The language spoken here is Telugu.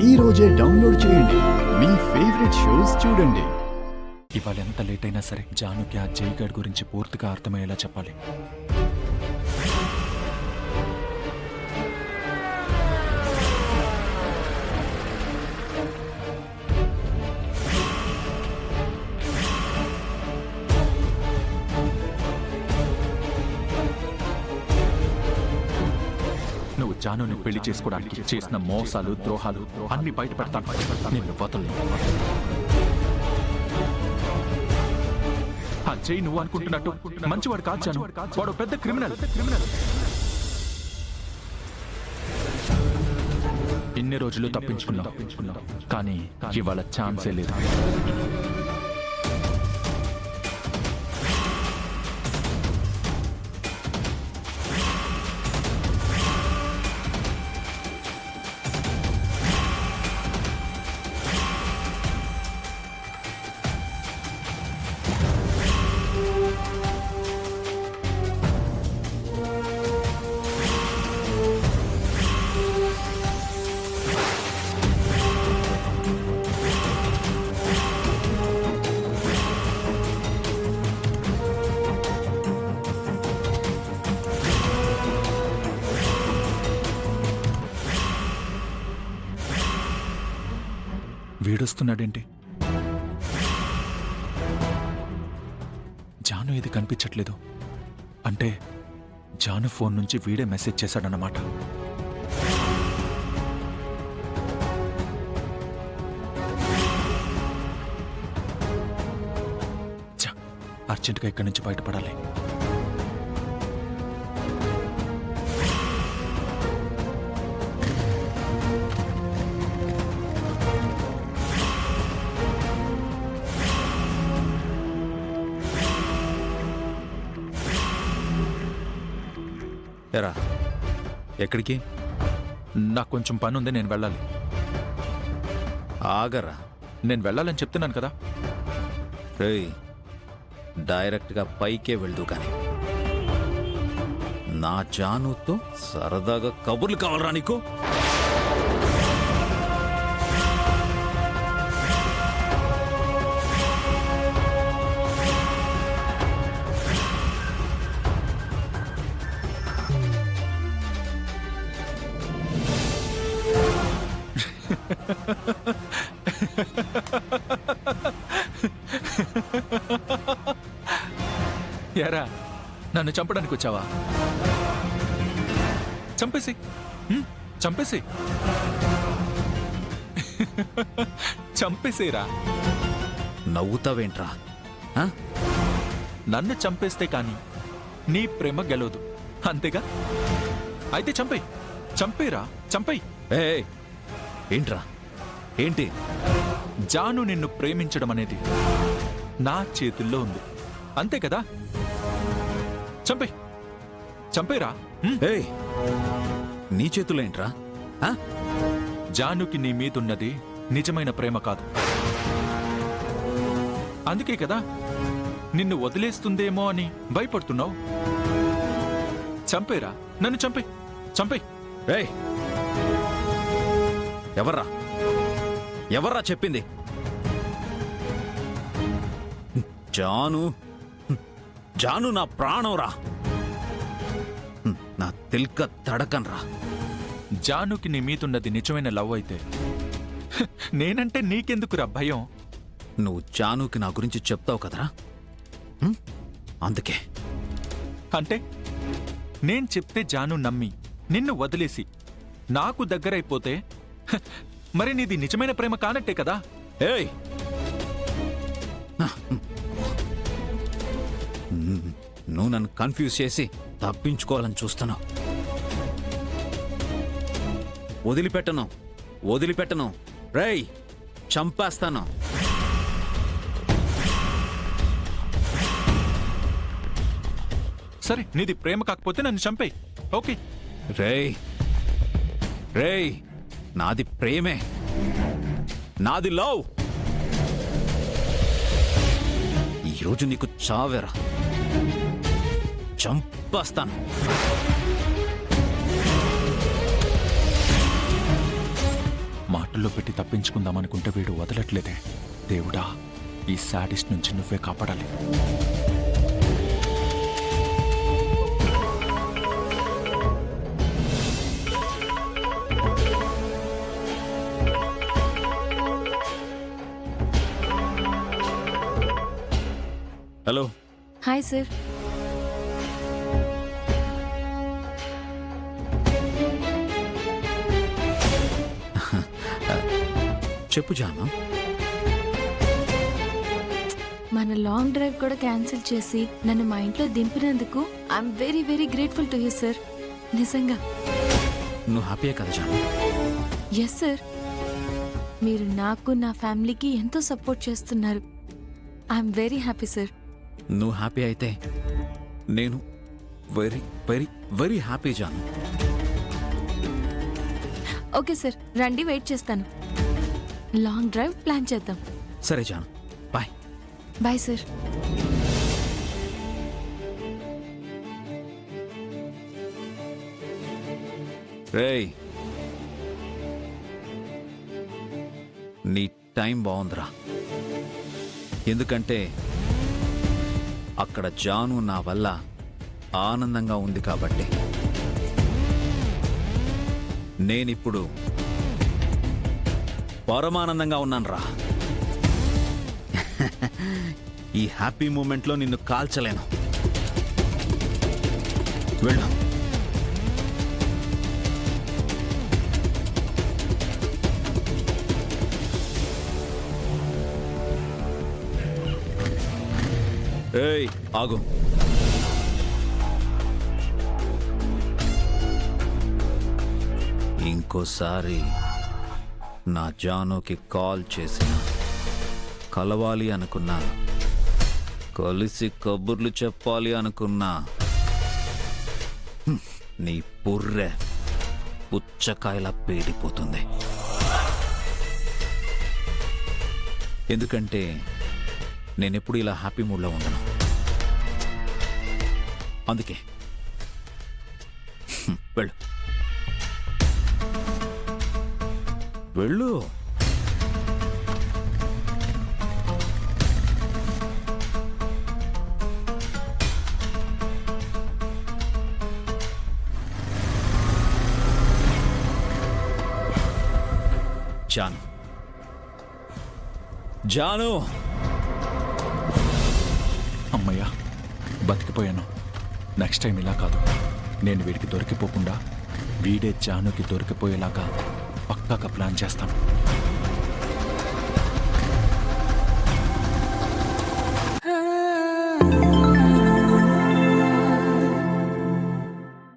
ఈ రోజే డౌన్లోడ్ చేయండి. మీ ఫేవరెట్ షోస్ చూడండి. ఇవాళ ఎంత లేట్ అయినా సరే జానుకి ఆ జైగాడ్ గురించి పూర్తిగా అర్థమయ్యేలా చెప్పాలి. నువ్వు జానుని పెళ్లి చేసుకోవడానికి చేసిన మోసాలు, ద్రోహాలు అన్ని బయట పెడతాను. నిన్ను వదలను. ఆ జై నువ్వు అనుకుంటున్నట్టు మంచివాడు కాదు జాను. వాడు పెద్ద క్రిమినల్. ఇన్ని రోజులు తప్పించుకున్నావు, కానీ ఇవాళ ఛాన్సే లేదు. వీడొస్తున్నాడేంటి? జాను ఏది కనిపించట్లేదు అంటే జాను ఫోన్ నుంచి వీడే మెసేజ్ చేశాడన్నమాట. అర్జెంటుగా ఇక్కడి నుంచి బయటపడాలి. ఎరా ఎక్కడికి? నాకు కొంచెం పని ఉంది, నేను వెళ్ళాలి. ఆగరా, నేను వెళ్ళాలని చెప్తున్నాను కదా. రేయ్, డైరెక్ట్గా పైకే వెళ్దు కానీ నా జానుతో సరదాగా కబుర్లు కావాలరా నీకు? యారా, నన్ను చంపడానికి వచ్చావా? చంపేసి చంపేసి చంపేసేరా. నవ్వుతావేంట్రా? నన్ను చంపేస్తే కాని నీ ప్రేమ గెలవదు, అంతేగా? అయితే చంపేరా, చంపేయ్. ఏంట్రా, ఏంటి? జాను నిన్ను ప్రేమించడం అనేది నా చేతుల్లో ఉంది, అంతే కదా? చంపేరా. నీ చేతుల్లో ఏంట్రా? జానుకి నీ మీదున్నది నిజమైన ప్రేమ కాదు, అందుకే కదా నిన్ను వదిలేస్తుందేమో అని భయపడుతున్నావు. చంపేరా, నన్ను చంపేయ్. ఎవర్రా చెప్పింది? జాను నా ప్రాణంరా, నా తిల్క తడకన్రా. జానుకి నీ మీదున్నది నిజమైన లవ్ అయితే నేనంటే నీకెందుకురా భయం? నువ్వు జానుకి నా గురించి చెప్తావు కదరా, అందుకే. అంటే నేను చెప్తే జాను నమ్మి నిన్ను వదిలేసి నాకు దగ్గరైపోతే మరి నీది నిజమైన ప్రేమ కానట్టే కదా? నువ్వు నన్ను కన్ఫ్యూజ్ చేసి తప్పించుకోవాలని చూస్తున్నావు. వదిలిపెట్టను. రేయ్, చంపేస్తాను. సరే, నీది ప్రేమ కాకపోతే నన్ను చంపేయ్, ఓకే? రేయ్, నాది ప్రేమే, నాది లవ్. ఈరోజు నీకు చావేరా, చంపేస్తాను. మాటలు లాకర్లో పెట్టి తప్పించుకుందామనుకుంటే వీడు వదలట్లేదే. దేవుడా, ఈ శాడిస్ట్ నుంచి నువ్వే కాపాడాలి. హలో. Hi sir. చెప్పు జాను. మన లాంగ్ డ్రైవ్ కూడా క్యాన్సిల్ చేసి నన్ను మా ఇంట్లో దింపినందుకు I'm very very grateful to you sir. నిజంగా. నువ్వు హ్యాపీయే కదా జాను? Yes sir. మీరు నాకు నా ఫ్యామిలీకి ఎంతో సపోర్ట్ చేస్తున్నారు. I'm very happy sir. నువ్వు హ్యాపీ అయితే నేను వెరీ వెరీ వెరీ హ్యాపీ జాను. ఓకే సార్, రండి, వెయిట్ చేస్తాను. లాంగ్ డ్రైవ్ ప్లాన్ చేద్దాం. సరే జాను, బాయ్. Bye sir. రేయ్, నీ టైం బాగుందిరా. ఎందుకంటే అక్కడ జాను నా వల్ల ఆనందంగా ఉంది కాబట్టి. నేనిప్పుడు పరమానందంగా ఉన్నాను రా. ఈ హ్యాపీ మూమెంట్లో నిన్ను కాల్చలేను. వెళ్ళు. ఏయ్, ఆగు. ఇంకోసారి నా జానుకి కాల్ చేసిన, కలవాలి అనుకున్నా, కలిసి కబుర్లు చెప్పాలి అనుకున్నా, నీ పుర్రె పుచ్చకాయలా పేడిపోతుంది. ఎందుకంటే నేనెప్పుడు ఇలా హ్యాపీ మూడ్లో ఉండను. అందుకే వెళ్ళు. వెళ్ళు. జాను, జాను. అమ్మయ్యా, బతికిపోయాను. నెక్స్ట్ టైం ఇలా కాదు. నేను వీడికి దొరికిపోకుండా వీడే జానుకి దొరికిపోయేలాగా పక్కాగా ప్లాన్ చేస్తాను.